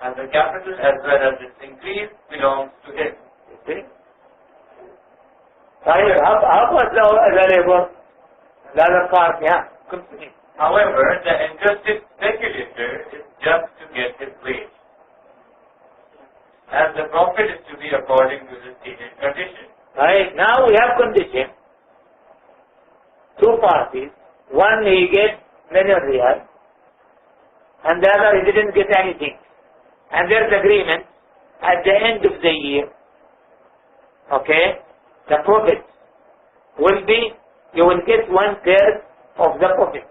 [SPEAKER 2] and the capital as well as its increase belongs to him.
[SPEAKER 1] You see? How was the labor? The other part, continue.
[SPEAKER 2] However, the interested speculator is just to get his wage, as the profit is to be according to the stated condition.
[SPEAKER 1] Right, now we have condition. Two parties. One he gets million riyal, and the other he didn't get anything. And there's agreement at the end of the year. Okay, the profit will be, you will get 1/3 of the profit.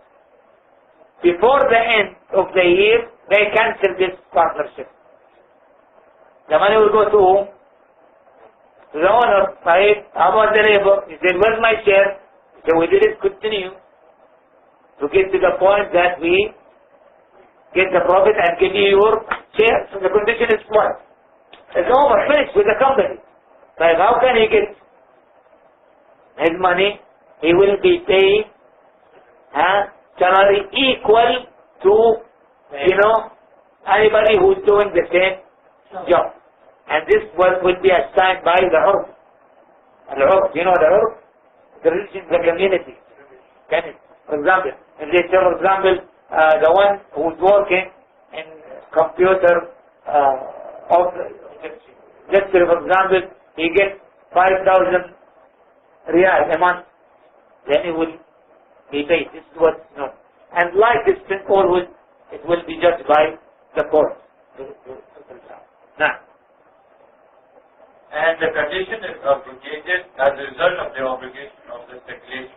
[SPEAKER 1] Before the end of the year, they cancel this partnership. The money will go to whom? To the owner. Right? How about the labor? He said, where's my share? So we didn't continue to get to the point that we get the profit and give you your share. So the condition is what? It's over, finished with the company. Like how can he get his money? He will be paid salary equal to, anybody who's doing the same job. And this will be assigned by the urf. Al-urf, the urf? The religion, the community. For example, if they say, for example, the one who's working in computer let's say, for example, he gets 5,000 riyal a month, then he will be paid. This is what's known. And like this thing always, it will be judged by the court. Now.
[SPEAKER 2] And the condition is abrogated as a result of the obligation of the speculation.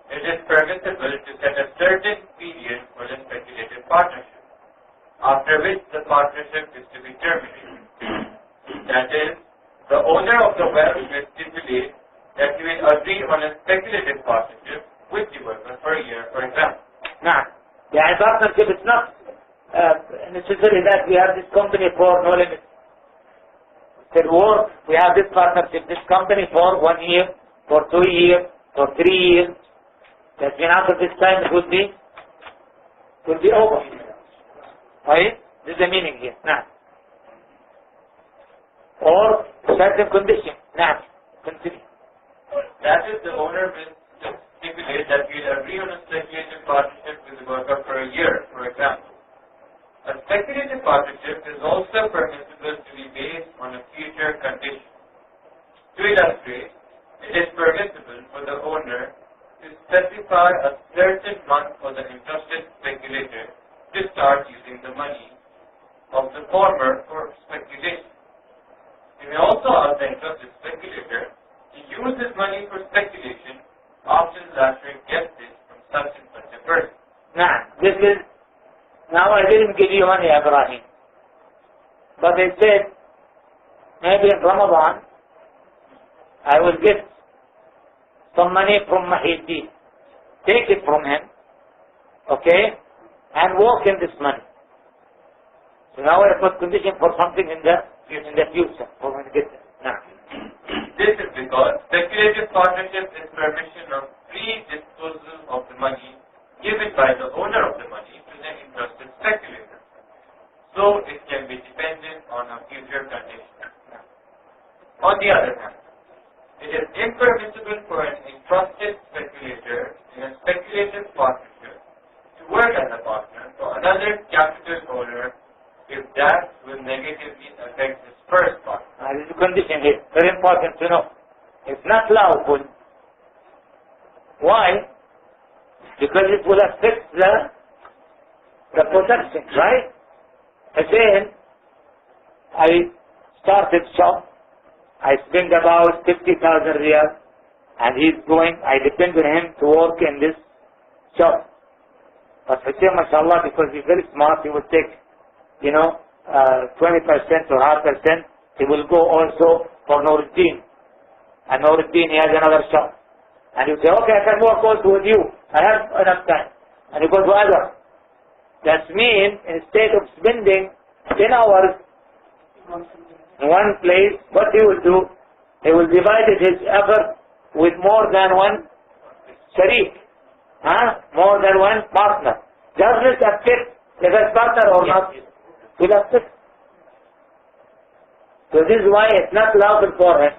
[SPEAKER 2] It is permissible to set a certain period for the speculative partnership, after which the partnership is to be terminated. That is, the owner of the well will stipulate that he will agree on a speculative partnership with the worker for a year, for example.
[SPEAKER 1] Now, the partnership is not necessary that we have this company for no limit. Or we have this partnership, this company for 1 year, for 2 years, for 3 years. That means after this time it will be over. Right? This is the meaning here. Now. Or certain condition. Now, continue.
[SPEAKER 2] That is, the owner will stipulate that we will agree on a speculative partnership with the worker for a year, for example. A speculative partnership is also permissible to be based on a future condition. To illustrate, it is permissible for the owner to specify a certain month for the interested speculator to start using the money of the former for speculation. He may also ask the interested speculator to use his money for speculation after the latter gets it from such and such a person.
[SPEAKER 1] Now I didn't give you money, Ibrahim. But they said, maybe in Ramadan, I will get some money from Mahideen. Take it from him, okay, and work in this money. So now I put condition for something in the future, for when I get it. Now.
[SPEAKER 2] This is because speculative partnership is permission of free disposal of the money given by the owner of the money to the interested speculator. So it can be dependent on a future condition. On the other hand, it is impermissible for an entrusted speculator in a speculative partnership to work as a partner for another capital owner if that will negatively affect his first partner.
[SPEAKER 1] This is a condition here, very important to know. It's not lawful. Why? Because it will affect the production, right? Again, I started shop. I spent about 50,000 riyal and he's going, I depend on him to work in this shop. But Hussein, mashallah, because he's very smart, he will take, 20% or half percent. He will go also for Nuruddin. And Nuruddin, he has another shop. And you say, okay, I can work also with you. I have enough time. And you go to other. That means, instead of spending 10 hours in one place, what he will do, he will divide his effort with more than one sharik. More than one partner. Does this affect the first partner or not? Will affect. So this is why it's not lawful for him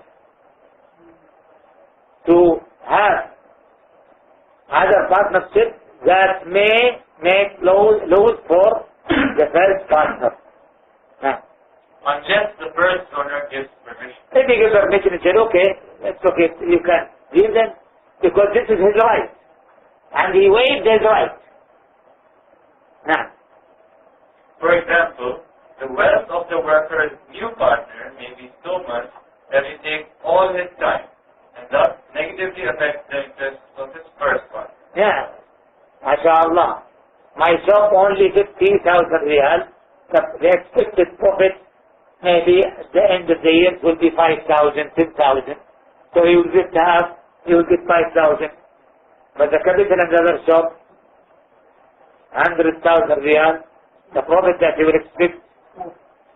[SPEAKER 1] to have other partnership that may make loss for the first partner.
[SPEAKER 2] Unless the first owner gives permission.
[SPEAKER 1] If he gives permission and said, okay, it's okay, you can leave them, because this is his right. And he waived his right. Now,
[SPEAKER 2] for example, the wealth of the worker's new partner may be so much that it takes all his time, and thus negatively affects the interests of his first partner.
[SPEAKER 1] yeah, mashallah. My shop only 50,000 riyal. The expected profit maybe at the end of the year will be 5,000, 10,000. So he will get 5,000. But the capital in the other shop, 100,000 riyal, the profit that he will expect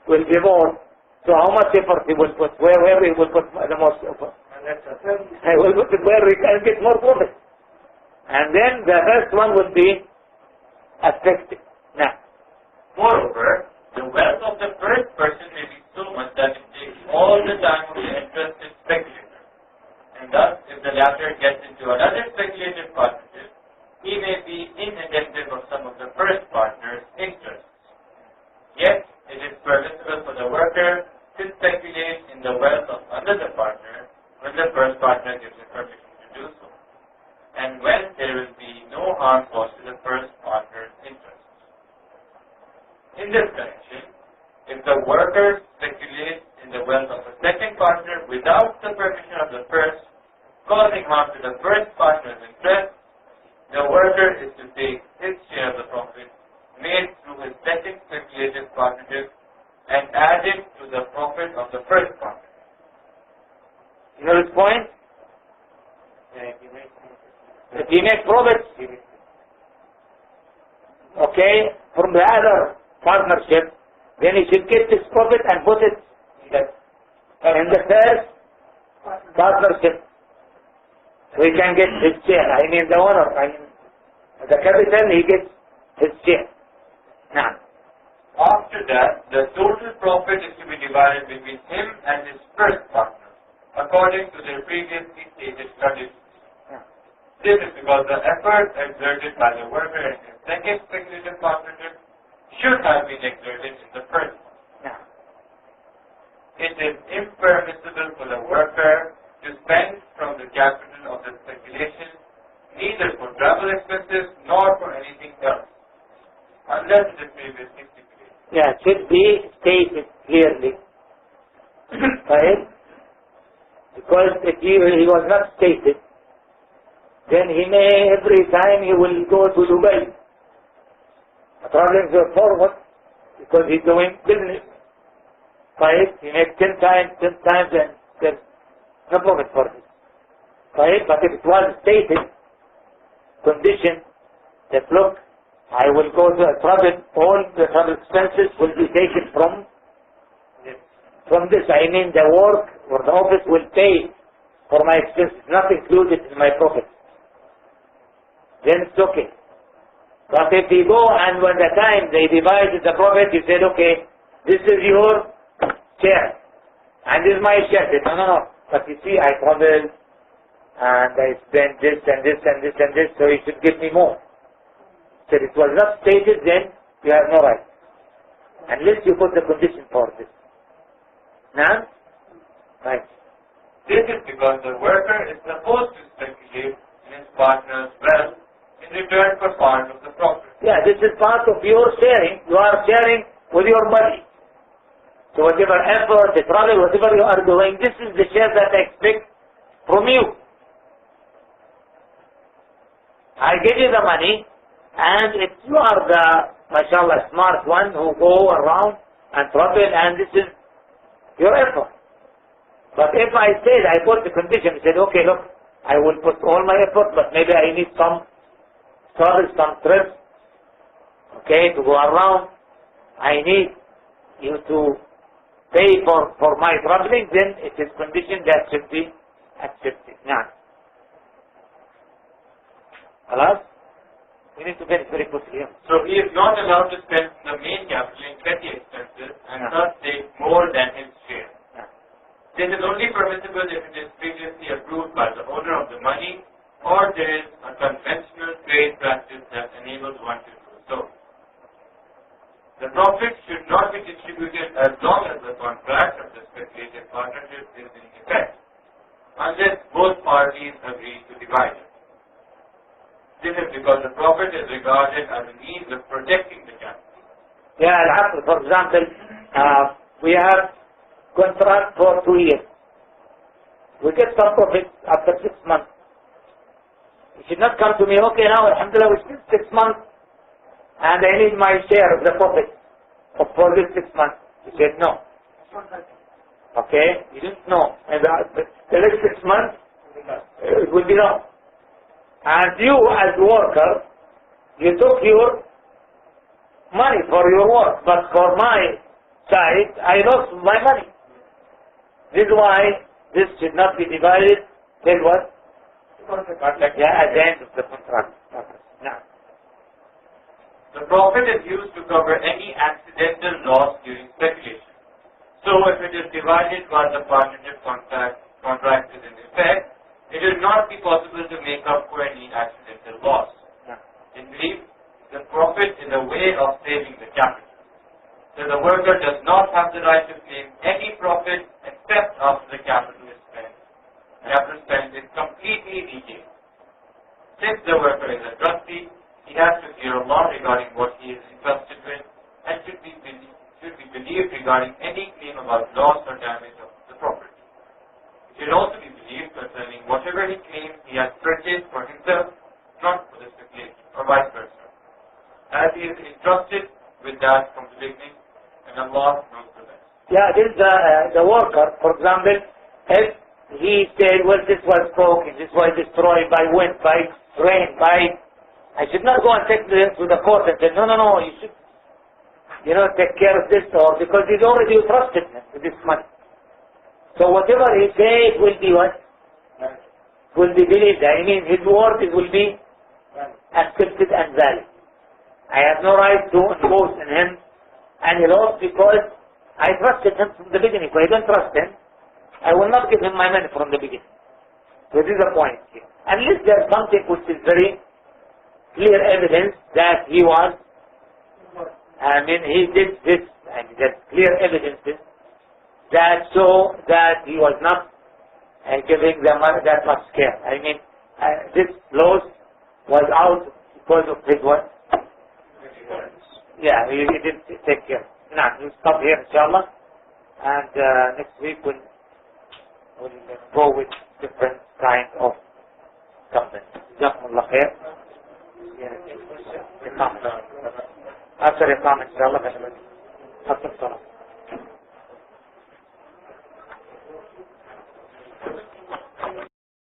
[SPEAKER 1] will be more. So how much effort he will put? Where he will put the most effort? He will put it where he can get more profit. And then the first one will be affected. Now,
[SPEAKER 2] moreover, the wealth of the first person may be so much that it takes all the time of the interested speculator. And thus, if the latter gets into another speculative partnership, he may be inattentive of some of the first partner's interests. Yet, it is permissible for the worker to speculate in the wealth of another partner when the first partner gives him permission to do so, and when there will be no harm caused to the first partner's interests. In this connection, if the worker speculates in the wealth of a second partner without the permission of the first, causing harm to the first partner's interest, the worker is to take his share of the profit made through his second speculative partnership and add it to the profit of the first partner.
[SPEAKER 1] you know this point? If he makes profit, okay, from the other partnership, then he should get this profit and put it in the first partnership. So he can get his share. I mean the owner, the capital, he gets his share. Now,
[SPEAKER 2] after that, the total profit is to be divided between him and his first partner, according to their previously stated conditions. This is because the effort exerted by the worker in his second speculative partnership should have been exerted in the first one. It is impermissible for the worker to spend from the capital of the speculation neither for travel expenses nor for anything else, unless it is previously stipulated.
[SPEAKER 1] yeah, it should be stated clearly. Right? Because if he was not stated, then he may, every time he will go to Dubai. Traveling forward, because he's doing business. Right? He makes 10 times, and there's no profit for this. Right? But if it was stated, condition, that look, I will go to a travel, all the travel expenses will be taken from this. I mean the work or the office will pay for my expenses, not included in my profit. Then it's okay. But if you go and when the time they divided the profit, you said, okay, this is your share, and this is my share. They said, no. But you see, I travel, and I spend this and this and this and this, so you should give me more. So it was not stated, then you have no right. Unless you put the condition for this. Now? Right.
[SPEAKER 2] This is because the worker is supposed to speculate in his partner's wealth in return for part of the profit.
[SPEAKER 1] Yeah, this is part of your sharing. You are sharing with your money. So whatever effort, the travel, whatever you are doing, this is the share that I expect from you. I give you the money, and if you are the, mashallah, smart one who go around and trouble, and this is your effort. But if I said, I put the condition, I said, okay, look, I will put all my effort, but maybe I need some service, some trips, okay, to go around. I need you to pay for my traveling, then it is condition that should be accepted. Now, alas, we need to finish very quickly.
[SPEAKER 2] So he is not allowed to spend the main capital in petty expenses and thus take more than his share. This is only permissible if it is previously approved by the owner of the money, or there is a conventional trade practice that enables one to do so. The profit should not be distributed as long as the contract of the speculative partnership is in effect, unless both parties agree to divide it. This is because the profit is regarded as a means of protecting the capital.
[SPEAKER 1] Yeah, for example, we have contract for 2 years. We get some profit after 6 months. You should not come to me, okay, now, alhamdulillah, we spent 6 months, and I need my share of the profit for this 6 months. You said no. Okay, you didn't know. And the next 6 months, it will be no. And you, as worker, you took your money for your work, but for my side, I lost my money. This is why this should not be divided till what? Yeah, at the end of the contract. Now,
[SPEAKER 2] the profit is used to cover any accidental loss during speculation. So if it is divided while the partnership contract is in effect, it will not be possible to make up for any accidental loss. In brief, the profit is a way of saving the capital. So the worker does not have the right to claim any profit except after the capital is spent. Capital spent is completely regained. Since the worker is a trustee, he has to fear Allah regarding what he is entrusted with, and should be believed regarding any claim about loss or damage of the property. It should also be believed concerning whatever he claims he has purchased for himself, not for the speculation, or vice versa, as he is entrusted with that from the beginning, and Allah knows the best.
[SPEAKER 1] yeah, this is the worker, for example, if he said, well, this was broken, this was destroyed by wind, by rain, I should not go and take this to the court and say, no, you should, take care of this, or because he's already trusted with this money. So whatever he says will be what? Will be believed. I mean, his word will be accepted and valid. I have no right to impose on him any loss because I trusted him from the beginning. If I don't trust him, I will not give him my money from the beginning. So this is the point here. Unless there is something which is very clear evidence that he was, he did this, and there's clear evidences that show that he was not giving the money that much care. This loss was out because of his what? Yeah, he didn't take care. Now, we'll stop here, inshallah. And next week we'll go with different kind of company. Jazakumullah khair. After the comment, inshallah. After salah.